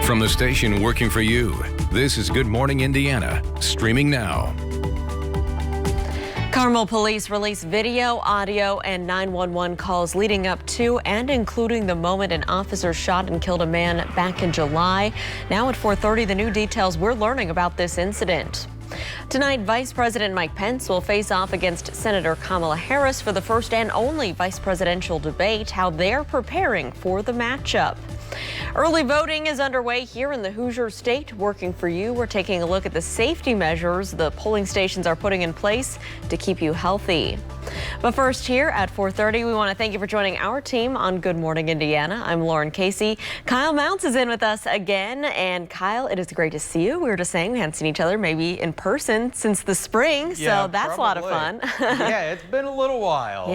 From the station working for you, this is Good Morning Indiana, streaming now. Carmel police released video, audio, and 911 calls leading up to and including the moment an officer shot and killed a man back in July. Now at 4:30, the new details we're learning about this incident. Tonight, Vice President Mike Pence will face off against Senator Kamala Harris for the first and only vice presidential debate, how they're preparing for the matchup. Early voting is underway here in the Hoosier State. Working for you, we're taking a look at the safety measures the polling stations are putting in place to keep you healthy. But first, here at 4:30, we want to thank you for joining our team on Good Morning Indiana. I'm Lauren Casey. Kyle Mounts is in with us again. And Kyle, it is great to see you. We were just saying we hadn't seen each other maybe in person since the spring, so that's probably a lot of fun. Yeah, it's been a little while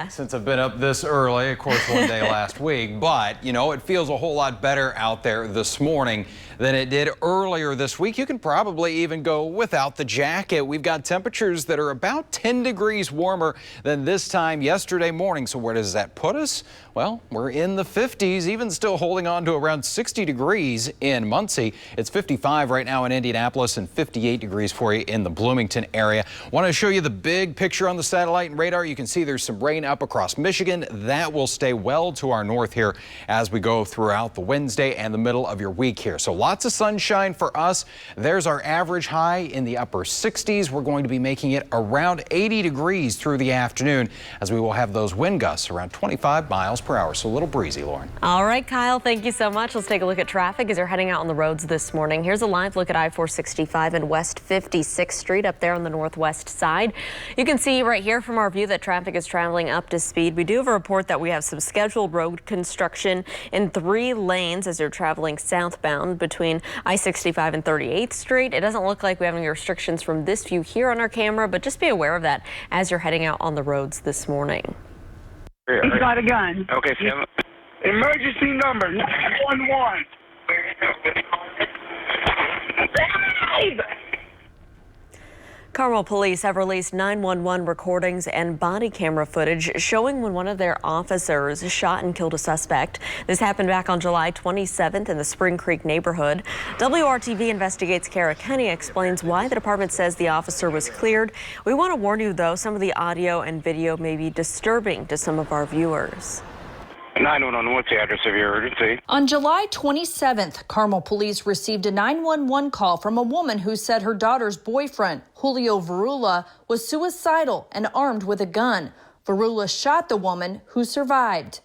since I've been up this early, of course, one day last week. But, you know, it feels a whole lot better out there this morning than it did earlier this week. You can probably even go without the jacket. We've got temperatures that are about 10 degrees warmer than this time yesterday morning. So where does that put us? Well, we're in the 50s, even still holding on to around 60 degrees in Muncie. It's 55 right now in Indianapolis and 58 degrees for you in the Bloomington area. Want to show you the big picture on the satellite and radar. You can see there's some rain up across Michigan. That will stay well to our north here as we go throughout the Wednesday and the middle of your week here. So lots of sunshine for us. There's our average high in the upper 60s. We're going to be making it around 80 degrees through the afternoon as we will have those wind gusts around 25 miles per hour. So a little breezy, Lauren. All right, Kyle, thank you so much. Let's take a look at traffic as you're heading out on the roads this morning. Here's a live look at I-465 and West 56th Street up there on the northwest side. You can see right here from our view that traffic is traveling up to speed. We do have a report that we have some scheduled road construction in 3 lanes as you're traveling southbound between I-65 and 38th Street. It doesn't look like we have any restrictions from this view here on our camera, but just be aware of that as you're heading out on the roads this morning. He's got a gun. Okay, Sam. Emergency number 911. Carmel police have released 911 recordings and body camera footage showing when one of their officers shot and killed a suspect. This happened back on July 27th in the Spring Creek neighborhood. WRTV investigates Kara Kenny explains why the department says the officer was cleared. We want to warn you, though, some of the audio and video may be disturbing to some of our viewers. 911, what's the address of your urgency? On July 27th, Carmel police received a 911 call from a woman who said her daughter's boyfriend, Julio Varula, was suicidal and armed with a gun. Varula shot the woman, who survived.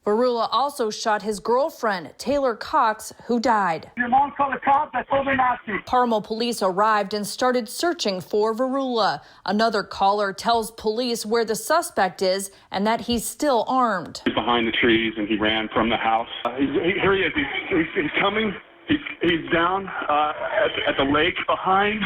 Varula also shot his girlfriend, Taylor Cox, who died. Your mom called the cops. I told her not to. Carmel police arrived and started searching for Varula. Another caller tells police where the suspect is and that he's still armed. He's behind the trees and he ran from the house. Here he is. He's coming. He's down at the lake behind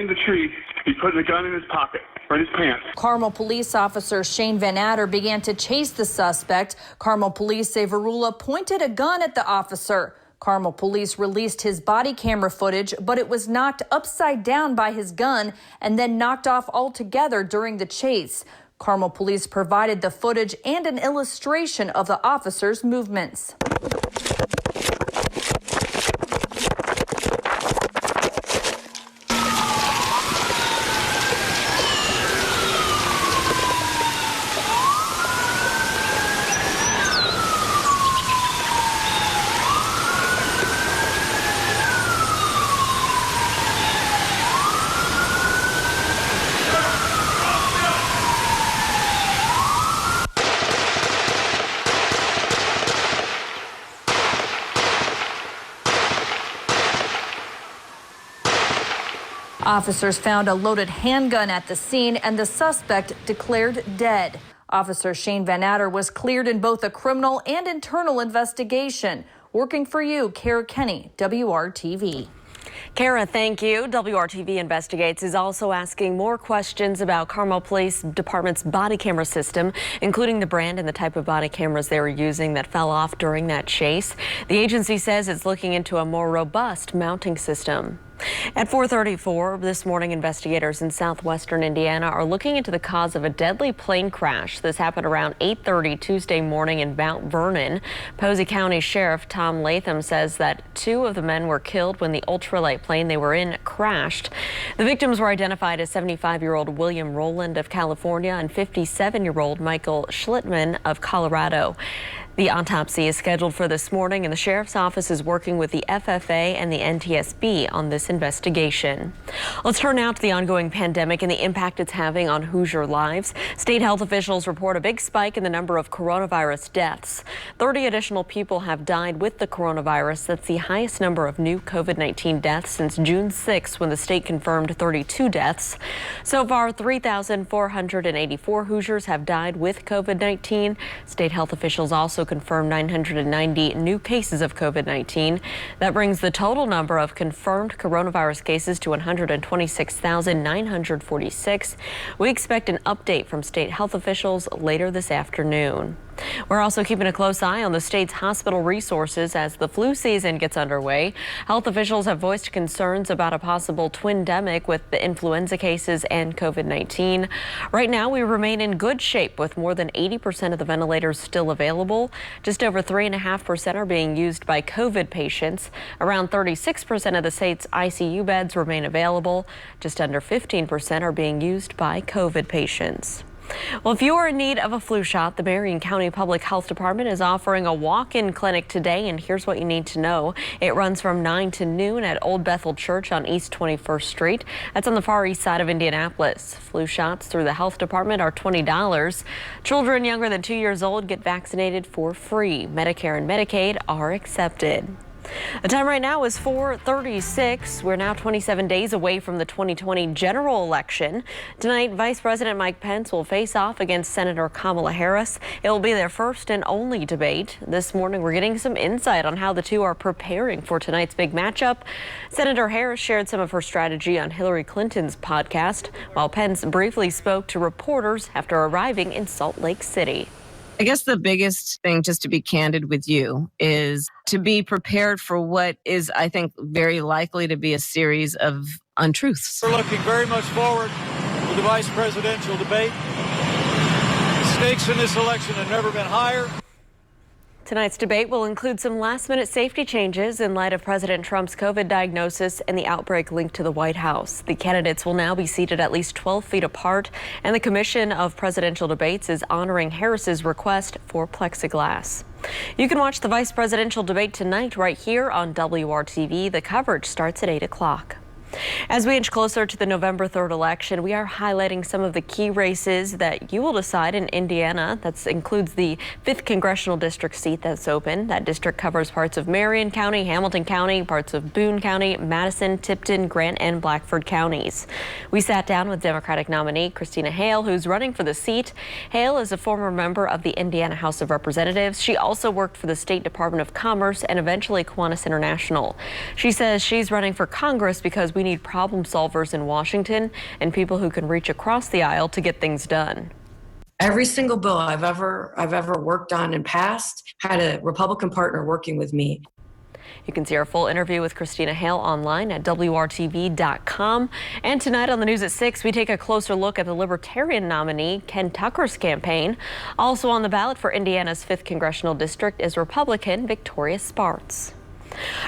the tree. He's putting a gun in his pocket. In his pants. Carmel police officer Shane Van Adder began to chase the suspect. Carmel police say Varula pointed a gun at the officer. Carmel police released his body camera footage, but it was knocked upside down by his gun and then knocked off altogether during the chase. Carmel police provided the footage and an illustration of the officer's movements. Officers found a loaded handgun at the scene and the suspect declared dead. Officer Shane Van Adder was cleared in both a criminal and internal investigation. Working for you, Kara Kenny, WRTV. Kara, thank you. WRTV Investigates is also asking more questions about Carmel Police Department's body camera system, including the brand and the type of body cameras they were using that fell off during that chase. The agency says it's looking into a more robust mounting system. At 4:34 this morning, investigators in southwestern Indiana are looking into the cause of a deadly plane crash. This happened around 8:30 Tuesday morning in Mount Vernon. Posey County Sheriff Tom Latham says that 2 of the men were killed when the ultralight plane they were in crashed. The victims were identified as 75-year-old William Rowland of California and 57-year-old Michael Schlittman of Colorado. The autopsy is scheduled for this morning, and the sheriff's office is working with the FFA and the NTSB on this investigation. Let's turn now to the ongoing pandemic and the impact it's having on Hoosier lives. State health officials report a big spike in the number of coronavirus deaths. 30 additional people have died with the coronavirus. That's the highest number of new COVID-19 deaths since June 6, when the state confirmed 32 deaths. So far, 3,484 Hoosiers have died with COVID-19. State health officials also confirmed 990 new cases of COVID-19. That brings the total number of confirmed coronavirus cases to 126,946. We expect an update from state health officials later this afternoon. We're also keeping a close eye on the state's hospital resources as the flu season gets underway. Health officials have voiced concerns about a possible twindemic with the influenza cases and COVID-19. Right now, we remain in good shape with more than 80% of the ventilators still available. Just over 3.5% are being used by COVID patients. Around 36% of the state's ICU beds remain available. Just under 15% are being used by COVID patients. Well, if you are in need of a flu shot, the Marion County Public Health Department is offering a walk-in clinic today, and here's what you need to know. It runs from 9 to noon at Old Bethel Church on East 21st Street. That's on the far east side of Indianapolis. Flu shots through the health department are $20. Children younger than 2 years old get vaccinated for free. Medicare and Medicaid are accepted. The time right now is 4:36. We're now 27 days away from the 2020 general election. Tonight, Vice President Mike Pence will face off against Senator Kamala Harris. It will be their first and only debate. This morning, we're getting some insight on how the two are preparing for tonight's big matchup. Senator Harris shared some of her strategy on Hillary Clinton's podcast, while Pence briefly spoke to reporters after arriving in Salt Lake City. I guess the biggest thing, just to be candid with you, is to be prepared for what is, I think, very likely to be a series of untruths. We're looking very much forward to the vice presidential debate. The stakes in this election have never been higher. Tonight's debate will include some last-minute safety changes in light of President Trump's COVID diagnosis and the outbreak linked to the White House. The candidates will now be seated at least 12 feet apart, and the Commission of Presidential Debates is honoring Harris's request for plexiglass. You can watch the vice presidential debate tonight right here on WRTV. The coverage starts at 8 o'clock. As we inch closer to the November 3rd election, we are highlighting some of the key races that you will decide in Indiana. That includes the 5th Congressional District seat that's open. That district covers parts of Marion County, Hamilton County, parts of Boone County, Madison, Tipton, Grant, and Blackford counties. We sat down with Democratic nominee Christina Hale, who's running for the seat. Hale is a former member of the Indiana House of Representatives. She also worked for the State Department of Commerce and eventually Kiwanis International. She says she's running for Congress because we need problem solvers in Washington and people who can reach across the aisle to get things done. Every single bill I've ever worked on and passed had a Republican partner working with me. You can see our full interview with Christina Hale online at WRTV.com. And tonight on the news at 6, we take a closer look at the Libertarian nominee Ken Tucker's campaign. Also on the ballot for Indiana's 5th Congressional District is Republican Victoria Spartz.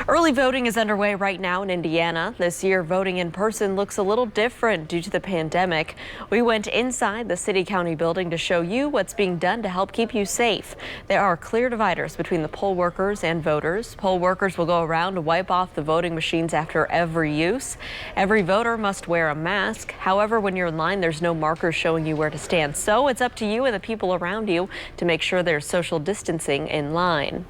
Early voting is underway right now in Indiana. This year, voting in person looks a little different due to the pandemic. We went inside the City County building to show you what's being done to help keep you safe. There are clear dividers between the poll workers and voters. Poll workers will go around to wipe off the voting machines after every use. Every voter must wear a mask. However, when you're in line, there's no markers showing you where to stand. So it's up to you and the people around you to make sure there's social distancing in line.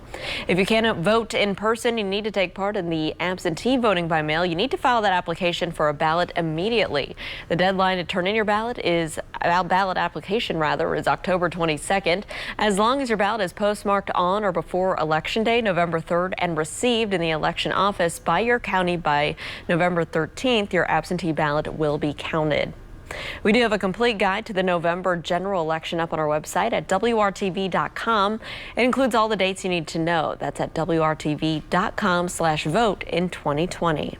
If you cannot vote in person, you need to take part in the absentee voting by mail. You need to file that application for a ballot immediately. The deadline to turn in your ballot application is October 22nd. As long as your ballot is postmarked on or before Election Day, November 3rd, and received in the election office by your county by November 13th, your absentee ballot will be counted. We do have a complete guide to the November general election up on our website at WRTV.com. It includes all the dates you need to know. That's at WRTV.com/vote in 2020.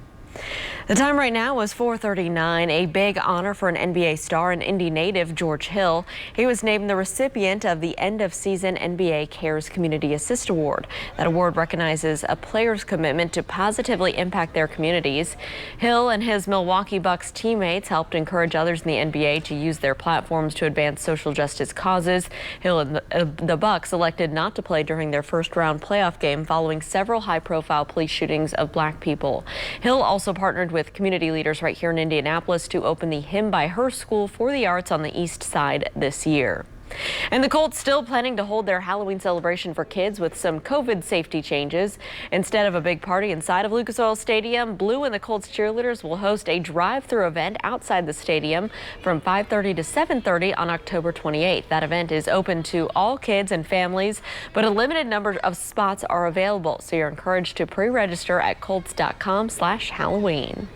The time right now is 4:39. A big honor for an NBA star and Indy native George Hill. He was named the recipient of the End of Season NBA Cares Community Assist Award. That award recognizes a player's commitment to positively impact their communities. Hill and his Milwaukee Bucks teammates helped encourage others in the NBA to use their platforms to advance social justice causes. Hill and the Bucks elected not to play during their first-round playoff game following several high-profile police shootings of black people. Hill also partnered with community leaders right here in Indianapolis to open the Him by Her School for the Arts on the East Side this year. And the Colts still planning to hold their Halloween celebration for kids with some COVID safety changes. Instead of a big party inside of Lucas Oil Stadium, Blue and the Colts cheerleaders will host a drive-through event outside the stadium from 5:30 to 7:30 on October 28th. That event is open to all kids and families, but a limited number of spots are available, so you're encouraged to pre-register at colts.com/Halloween.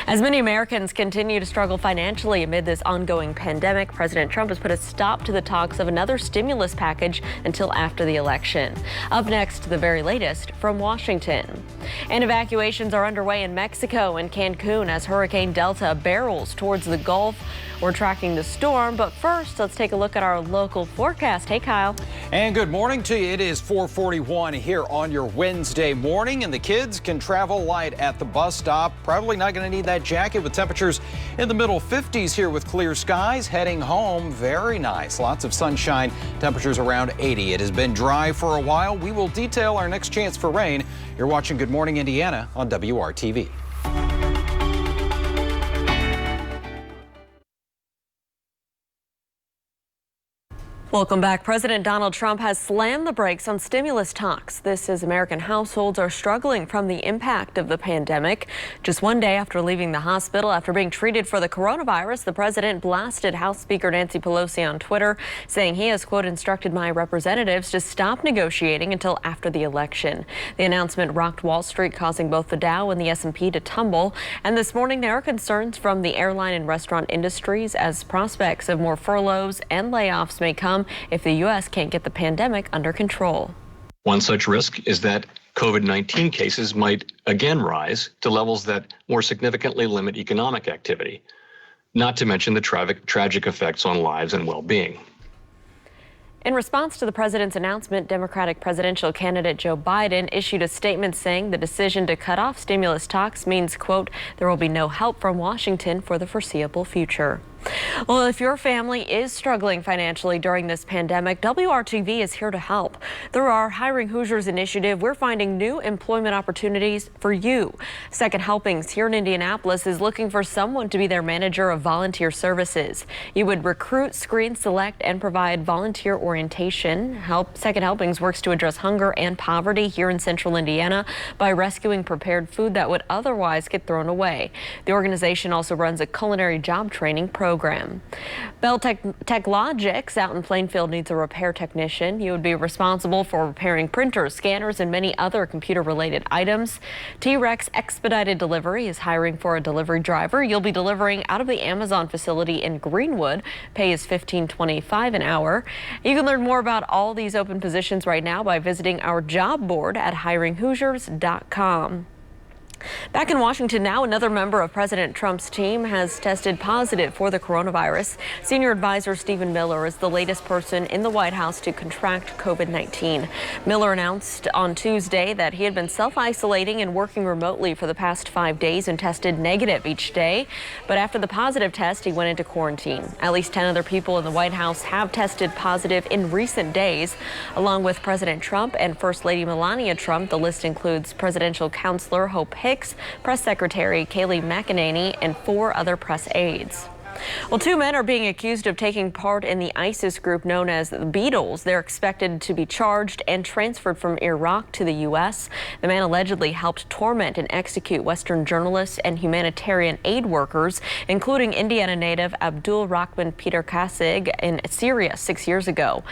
As many Americans continue to struggle financially amid this ongoing pandemic, President Trump has put a stop to the talks of another stimulus package until after the election. Up next, the very latest from Washington. And evacuations are underway in Mexico and Cancun as Hurricane Delta barrels towards the Gulf. We're tracking the storm, but first, let's take a look at our local forecast. Hey, Kyle. And good morning to you. It is 4:41 here on your Wednesday morning, and the kids can travel light at the bus stop. Probably not going to need that jacket with temperatures in the middle 50s here with clear skies. Heading home, very nice. Lots of sunshine, temperatures around 80. It has been dry for a while. We will detail our next chance for rain. You're watching Good Morning Indiana on WRTV. Welcome back. President Donald Trump has slammed the brakes on stimulus talks. This as American households are struggling from the impact of the pandemic. Just one day after leaving the hospital after being treated for the coronavirus, the president blasted House Speaker Nancy Pelosi on Twitter, saying he has, quote, instructed my representatives to stop negotiating until after the election. The announcement rocked Wall Street, causing both the Dow and the S&P to tumble. And this morning, there are concerns from the airline and restaurant industries as prospects of more furloughs and layoffs may come if the U.S. can't get the pandemic under control. One such risk is that COVID-19 cases might again rise to levels that more significantly limit economic activity, not to mention the tragic effects on lives and well-being. In response to the president's announcement, Democratic presidential candidate Joe Biden issued a statement saying the decision to cut off stimulus talks means, quote, there will be no help from Washington for the foreseeable future. Well, if your family is struggling financially during this pandemic, WRTV is here to help. Through our Hiring Hoosiers initiative, we're finding new employment opportunities for you. Second Helpings here in Indianapolis is looking for someone to be their manager of volunteer services. You would recruit, screen, select, and provide volunteer orientation. Second Helpings works to address hunger and poverty here in central Indiana by rescuing prepared food that would otherwise get thrown away. The organization also runs a culinary job training program. Bell Techlogics out in Plainfield needs a repair technician. You would be responsible for repairing printers, scanners, and many other computer-related items. T-Rex Expedited Delivery is hiring for a delivery driver. You'll be delivering out of the Amazon facility in Greenwood. Pay is $15.25 an hour. You can learn more about all these open positions right now by visiting our job board at hiringhoosiers.com. Back in Washington now, another member of President Trump's team has tested positive for the coronavirus. Senior advisor Stephen Miller is the latest person in the White House to contract COVID-19. Miller announced on Tuesday that he had been self-isolating and working remotely for the past 5 days and tested negative each day. But after the positive test, he went into quarantine. At least 10 other people in the White House have tested positive in recent days. Along with President Trump and First Lady Melania Trump, the list includes presidential counselor Hope Hicks, Press Secretary Kayleigh McEnany, and 4 other press aides. Well, 2 men are being accused of taking part in the ISIS group known as the Beatles. They're expected to be charged and transferred from Iraq to the U.S. The man allegedly helped torment and execute Western journalists and humanitarian aid workers, including Indiana native Abdul Rahman Peter Kasig in Syria 6 years ago.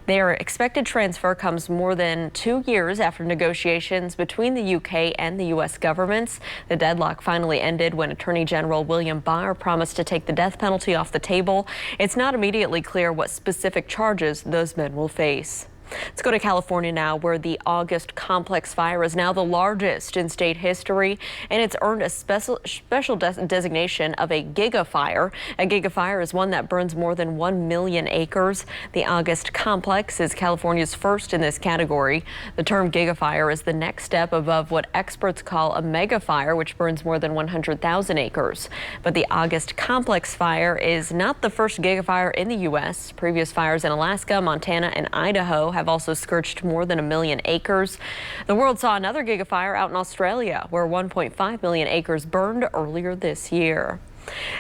Their expected transfer comes more than 2 years after negotiations between the UK and the U.S. governments. The deadlock finally ended when Attorney General William Barr promised to take the death penalty off the table. It's not immediately clear what specific charges those men will face. Let's go to California now, where the August complex fire is now the largest in state history, and it's earned a special designation of a gigafire. A gigafire is one that burns more than 1 million acres. The August complex is California's first in this category. The term gigafire is the next step above what experts call a megafire, which burns more than 100,000 acres. But the August complex fire is not the first gigafire in the U.S. Previous fires in Alaska, Montana, and Idaho have also scorched more than 1 million acres. The world saw another gigafire out in Australia, where 1.5 million acres burned earlier this year.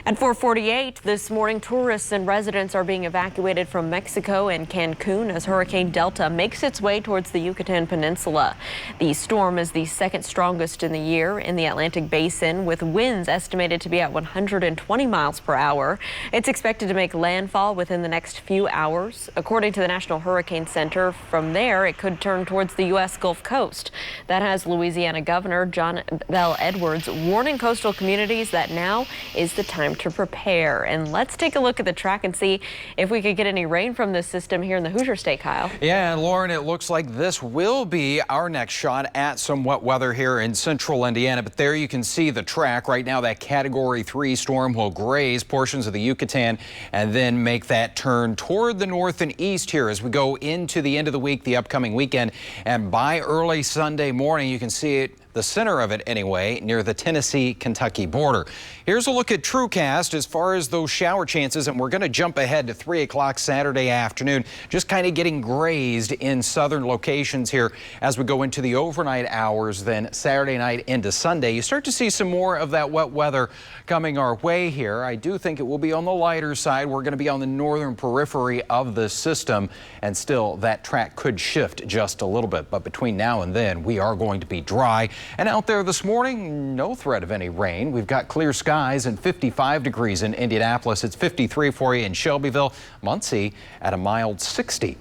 At 4:48 this morning, tourists and residents are being evacuated from Mexico and Cancun as Hurricane Delta makes its way towards the Yucatan Peninsula. The storm is the second strongest in the year in the Atlantic Basin, with winds estimated to be at 120 miles per hour. It's expected to make landfall within the next few hours. According to the National Hurricane Center, from there it could turn towards the U.S. Gulf Coast. That has Louisiana Governor John Bel Edwards warning coastal communities that now is the time to prepare. And let's take a look at the track and see if we could get any rain from this system here in the Hoosier State, Kyle. Yeah, and Lauren, it looks like this will be our next shot at some wet weather here in central Indiana. But there you can see the track. Right now, that Category 3 storm will graze portions of the Yucatan and then make that turn toward the north and east here as we go into the end of the week, the upcoming weekend. And by early Sunday morning, you can see it, the center of it anyway, near the Tennessee-Kentucky border. Here's a look at TrueCast as far as those shower chances, and we're going to jump ahead to 3 o'clock Saturday afternoon, just kind of getting grazed in southern locations here as we go into the overnight hours, then Saturday night into Sunday. You start to see some more of that wet weather coming our way here. I do think it will be on the lighter side. We're going to be on the northern periphery of the system, and still that track could shift just a little bit. But between now and then, we are going to be dry. And out there this morning, no threat of any rain. We've got clear skies and 55 degrees in Indianapolis. It's 53 for you in Shelbyville. Muncie at a mild 60.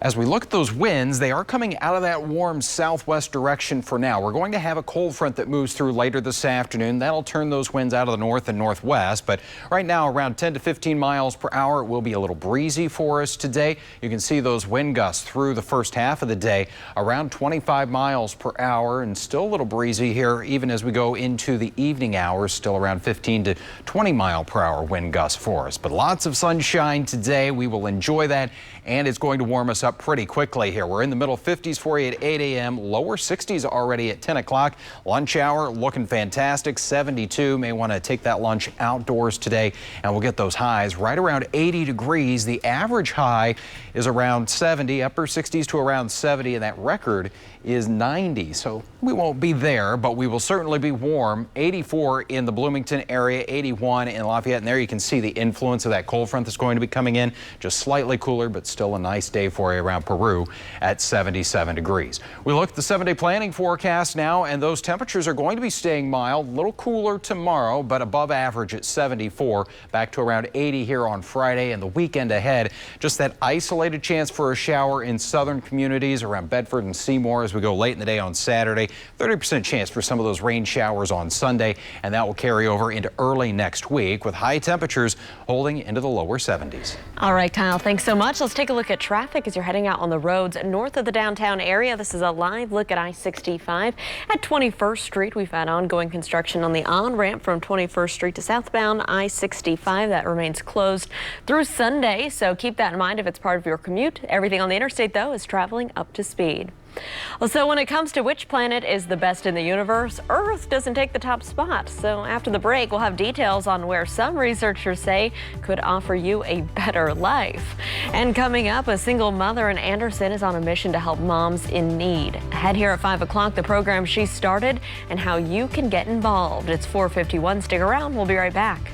As we look at those winds, they are coming out of that warm southwest direction for now. We're going to have a cold front that moves through later this afternoon. That'll turn those winds out of the north and northwest. But right now, around 10 to 15 miles per hour, it will be a little breezy for us today. You can see those wind gusts through the first half of the day, around 25 miles per hour, and still a little breezy here even as we go into the evening hours, still around 15 to 20 mile per hour wind gusts for us. But lots of sunshine today. We will enjoy that, and it's going to warm us up pretty quickly here. We're in the middle 50s for you at 8 a.m. Lower 60s already at 10 o'clock. Lunch hour looking fantastic. 72. May want to take that lunch outdoors today, and we'll get those highs right around 80 degrees. The average high is around 70, upper 60s to around 70, and that record is 90. So we won't be there, but we will certainly be warm. 84 in the Bloomington area, 81 in Lafayette, and there you can see the influence of that cold front that's going to be coming in. Just slightly cooler, but still a nice day for you around Peru at 77 degrees. We look at the 7-day planning forecast now, and those temperatures are going to be staying mild, a little cooler tomorrow, but above average at 74, back to around 80 here on Friday, and the weekend ahead. Just that isolated chance for a shower in southern communities around Bedford and Seymour as we go late in the day on Saturday. 30% chance for some of those rain showers on Sunday, and that will carry over into early next week with high temperatures holding into the lower 70s. All right, Kyle, thanks so much. Let's take a look at traffic as you're heading out on the roads north of the downtown area. This is a live look at I-65 at 21st Street. We've had ongoing construction on the on-ramp from 21st Street to southbound I-65. That remains closed through Sunday, so keep that in mind if it's part of your commute. Everything on the interstate, though, is traveling up to speed. Well, so when it comes to which planet is the best in the universe, Earth doesn't take the top spot. So after the break, we'll have details on where some researchers say could offer you a better life. And coming up, a single mother in Anderson is on a mission to help moms in need. Ahead here at 5 o'clock, the program she started and how you can get involved. It's 4:51. Stick around. We'll be right back.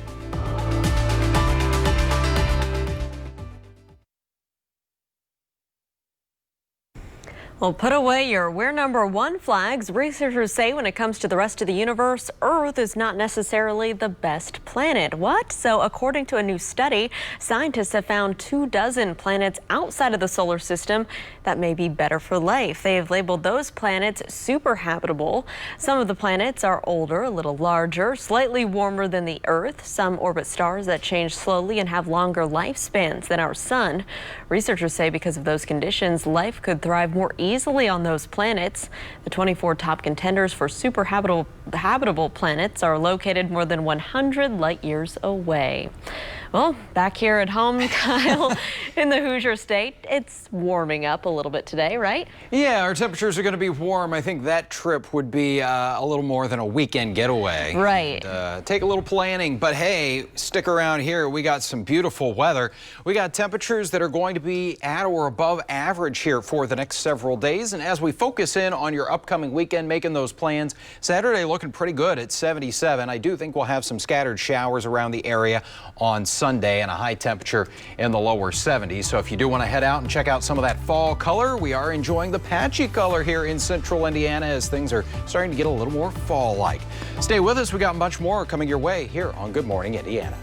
Well, put away your "we're number one" flags. Researchers say when it comes to the rest of the universe, Earth is not necessarily the best planet. What? So according to a new study, scientists have found 24 planets outside of the solar system that may be better for life. They have labeled those planets super habitable. Some of the planets are older, a little larger, slightly warmer than the Earth. Some orbit stars that change slowly and have longer lifespans than our sun. Researchers say because of those conditions, life could thrive more easily on those planets. The 24 top contenders for super habitable planets are located more than 100 light years away. Well, back here at home, Kyle, in the Hoosier State, it's warming up a little bit today, right? Yeah, our temperatures are going to be warm. I think that trip would be a little more than a weekend getaway. Right. And, take a little planning, but hey, stick around here. We got some beautiful weather. We got temperatures that are going to be at or above average here for the next several days. And as we focus in on your upcoming weekend, making those plans, Saturday looking pretty good at 77. I do think we'll have some scattered showers around the area on Sunday and a high temperature in the lower 70s. So if you do want to head out and check out some of that fall color, we are enjoying the patchy color here in central Indiana as things are starting to get a little more fall-like. Stay with us. We got much more coming your way here on Good Morning Indiana.